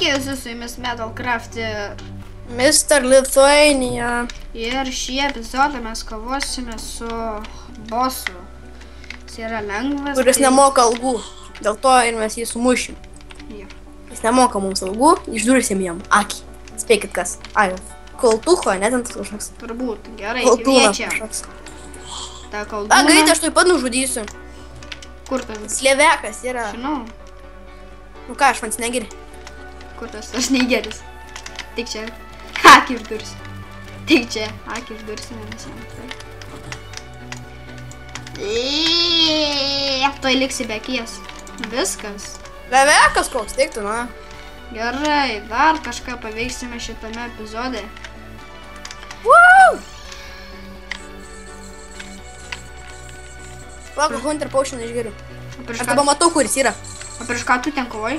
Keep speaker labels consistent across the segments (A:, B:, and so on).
A: Sveiki, su jumis Metalcraft
B: Mr. Lithuania.
A: ir šį epizodą mes kovosime su bossu. Jis yra lengvas.
B: Kuris nemoka algų. Dėl to ir mes jį sumušim.
A: Jo.
B: Jis nemoka mums algų, išdursim jam akį. Spėkit kas. Ai, koltucho, net ant kažkoks.
A: Turbūt. Gerai,
B: Koltūnas
A: kviečia.
B: kažkoks.
A: Ta koldūna.
B: A, greit, aš taip pat nužudysiu.
A: Kur tas?
B: Slėvekas yra.
A: Žinau.
B: Nu ką, aš man negeri.
A: Kur tas? Aš negeris. Tik čia. Akį išdursi. Tik čia. Akį išdursime visiems. Tuoj liksi be akies. Viskas.
B: Slėvekas koks, teiktų, na.
A: Gerai, dar kažką paveiksime šitame epizode.
B: Wow! Palauk, Hunter Potion išgeriu. Aš dabar matau, kuris yra.
A: O prieš ką tu ten kovai?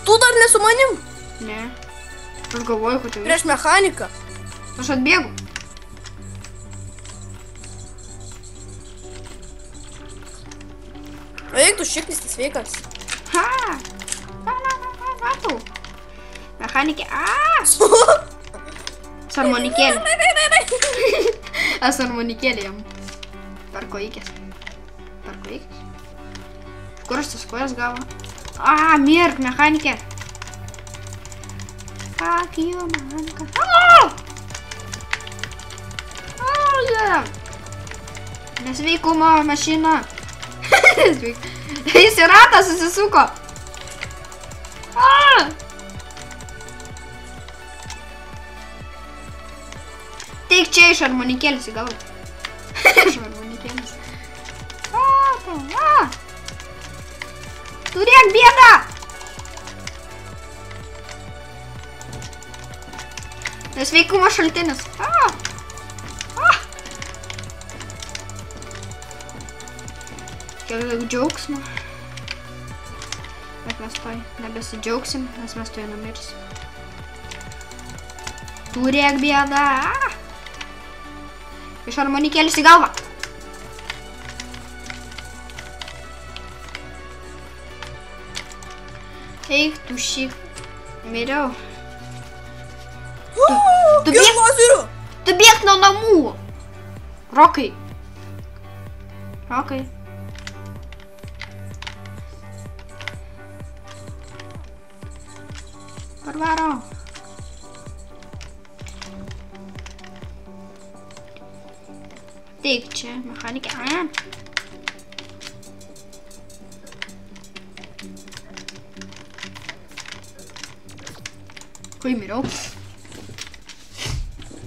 B: Tu dar ne su manim?
A: Ne. Aš galvoju, kad jau...
B: Prieš mechaniką.
A: Aš atbėgu.
B: Eik, tu šiknis, tai sveikas.
A: Ha! Matau. Mechanikė. Sarmonikėlė. Sarmonikėlė jam. Per kojikės. Per kojikės. Kur aš tas kojas gavo? Mirk, mechanikė. Fuck you, mechanika. Nesveikumo mašina. Jis į ratą susisuko. Teik čia iš armonikėlis į galvą. Iš armonikėlis. Turėk bėdą! Nesveikumo šaltinis. Kiek daug džiaugsmo. Bet mes toj nebesidžiaugsim, nes mes toj numirsim. Turėk bėdą! Iš armonikėlis į galvą. Eik, tu šį. Miriau. Tu bėk nuo namų. Rokai. Rokai. Parvaro. Teik čia, mechanikė. Kai miriau.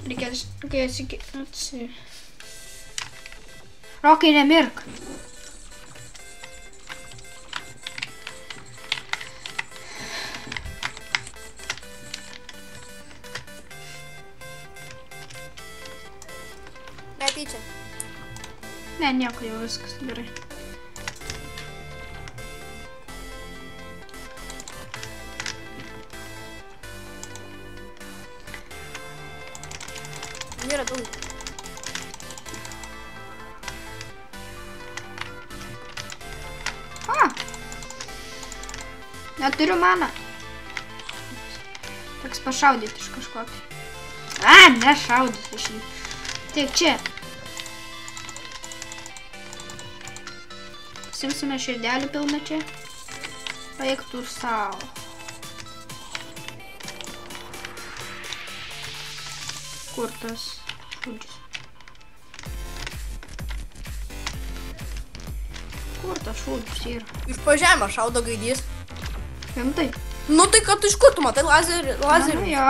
A: Reikia atsi... Rokai, nemirk.
B: Netyčia.
A: Ne, nieko, jau viskas gerai.
B: Nėra daug.
A: Neturiu maną. Teks pašaudyti iš kažko. Nešaudyti iš jį. Tiek čia. Simsime širdelį pilną čia. Paeiktų ir savo. Kur tas šūdžius? Kur tas šūdžius yra?
B: Iš po žemę šaudo gaidys.
A: Rimtai?
B: Nu tai kad tu iš kur tu matai lazerį?
A: Jo.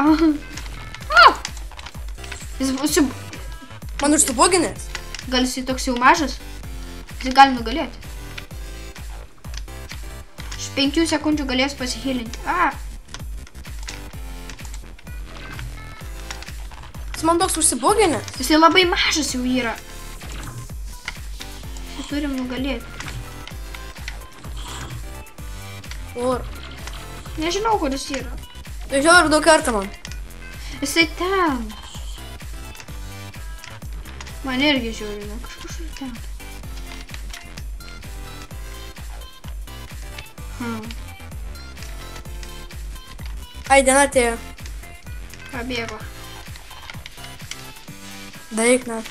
A: Jis bus...
B: Man užsibuginės.
A: Gal jis toks jau mažas? Jis gali nugalėti. Iš 5 sekundžių galės pasihilinti.
B: Jis man toks užsibuginės.
A: Jis labai mažas jau yra. Jis turim nugalėti.
B: Kur?
A: Nežinau, kur jis yra.
B: Tai žiūrėjau ir daug kartą man.
A: Jisai ten. Man irgi žiūrėjau. Kažkur ten.
B: Ai, diena atėjo.
A: Pabėgo.
B: Daik, net.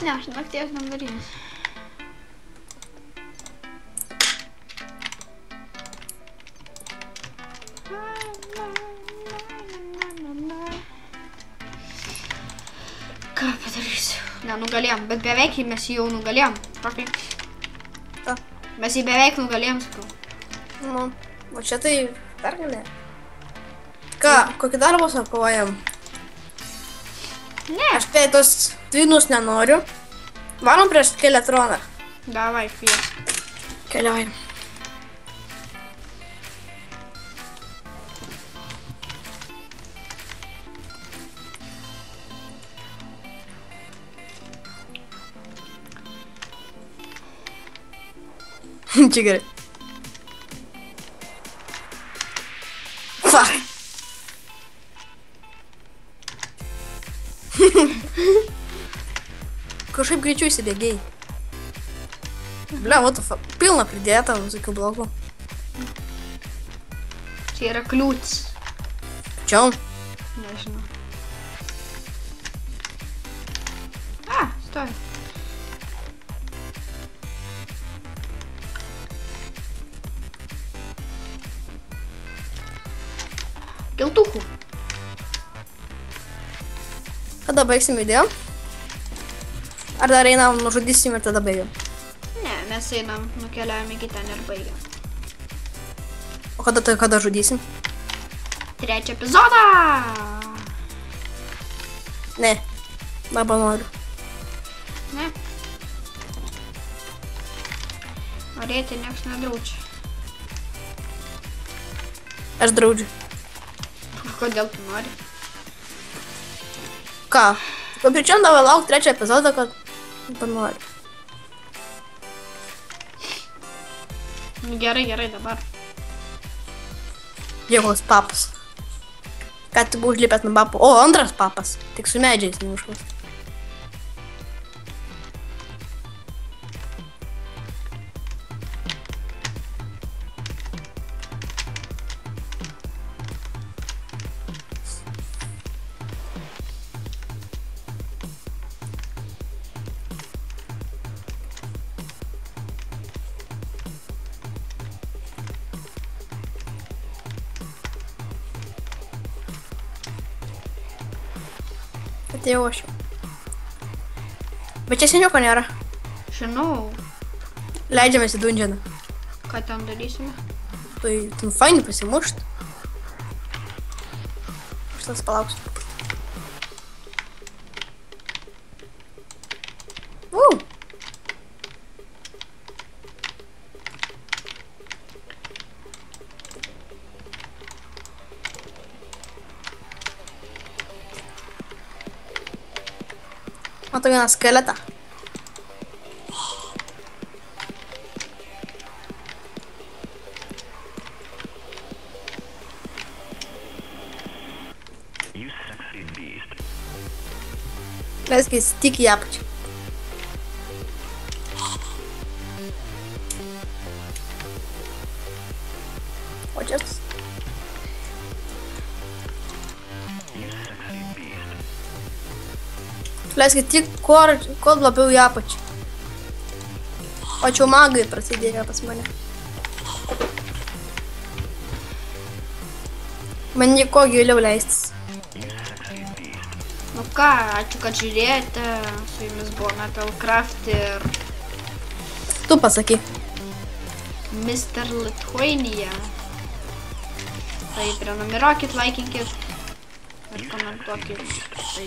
A: Ne, aš nakties nedarys. Ką padarysiu? Nenugalėjom, bet beveik mes jį jau nugalėjom. Rokai.
B: Ką?
A: Mes jį beveik nugalėjom, sakau.
B: Nu, o čia tai pergalė. Ką, kokį darbą sakovojam?
A: Ne.
B: Aš tai tos dvynus nenoriu. Varom prieš Skeletroną.
A: Davai, kvies.
B: Keliaujam. Čia gerai. Fuck. Kažkaip greičiau įsibėgėjai. Bля, what the fuck. Pilna pridėta visokių blokų.
A: Čia yra kliūtis.
B: Čia.
A: Nežinau. Stovi. Keltuchų.
B: Kada baigsim video? Ar dar einam, nužudysim ir tada baigiam?
A: Ne, mes einam, nukeliaujam iki ten ir baigiam.
B: O kada žudysim?
A: 3 epizodą!
B: Ne. Dabar noriu.
A: Ne. Norėti nieks nedraudžia.
B: Aš draudžiu.
A: Kodėl tu nori?
B: Ką? Papričiam davai lauk 3 epizodą, kad panoriu.
A: Gerai, dabar.
B: Jėgos papas. Ką tu buvai užlipęs nuo papų? O, antras papas. Tik su medžiais neužkas. Atėjau aš. Bet čia seniuko nėra.
A: Žinau.
B: Leidžiamės į dungeoną.
A: Ką ten darysime?
B: Tai ten fainai pasimušt. Aš tas palauksiu. Matau vieną skeletą. Leiskis tik į apačią. O čia tas. Leiskit tik kuo labiau į apačią. O čia magai prasidėjo pas mane. Man nieko giliau leistis.
A: Nu ką, ačiū, kad žiūrėjote. Su jumis buvo Metalcraft ir
B: Tu pasakyk.
A: Mr. Lithuania. Tai prenumeruokit, laikinkit ir komentuokit. Tai